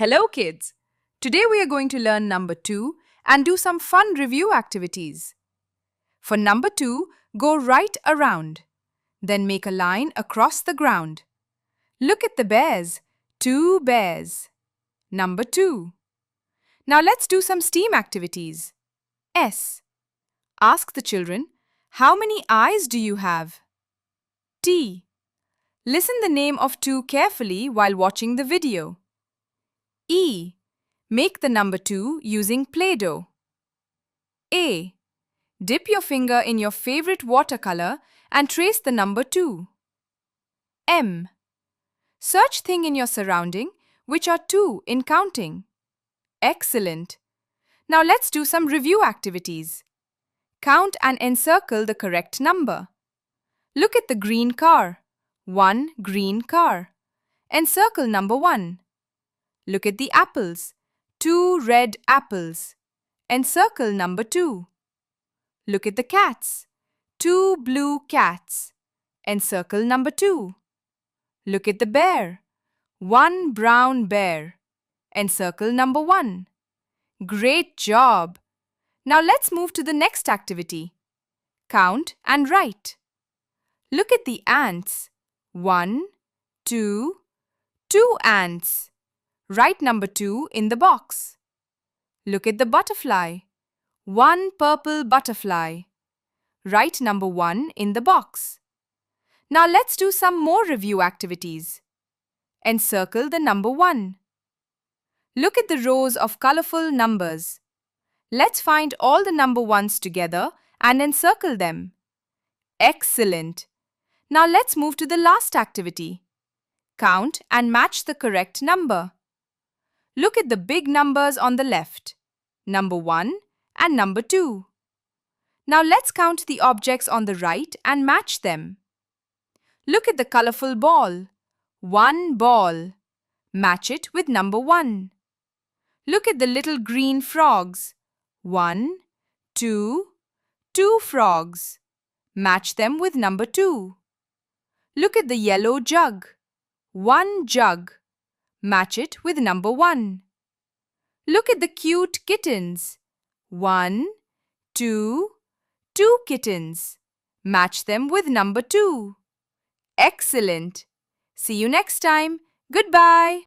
Hello kids! Today we are going to learn number 2 and do some fun review activities. For number 2, go right around. Then make a line across the ground. Look at the bears. 2 bears. Number 2. Now let's do some STEAM activities. S. Ask the children, how many eyes do you have? T. Listen the name of 2 carefully while watching the video. E. Make the number 2 using Play-Doh. A. Dip your finger in your favorite watercolor and trace the number 2. M. Search thing in your surrounding which are 2 in counting. Excellent! Now let's do some review activities. Count and encircle the correct number. Look at the green car. 1 green car. Encircle number 1. Look at the apples. 2 red apples. Encircle number 2. Look at the cats. 2 blue cats. Encircle number 2. Look at the bear. 1 brown bear. Encircle number 1. Great job! Now let's move to the next activity. Count and write. Look at the ants. 1, 2, 2 ants. Write number 2 in the box. Look at the butterfly. 1 purple butterfly. Write number 1 in the box. Now let's do some more review activities. Encircle the number 1. Look at the rows of colorful numbers. Let's find all the number 1s together and encircle them. Excellent! Now let's move to the last activity. Count and match the correct number. Look at the big numbers on the left, number 1 and number 2. Now let's count the objects on the right and match them. Look at the colorful ball. 1 ball. Match it with number 1. Look at the little green frogs. 1, 2, 2 frogs. Match them with number 2. Look at the yellow jug. 1 jug. Match it with number 1. Look at the cute kittens. 1, 2, 2 kittens. Match them with number 2. Excellent! See you next time. Goodbye.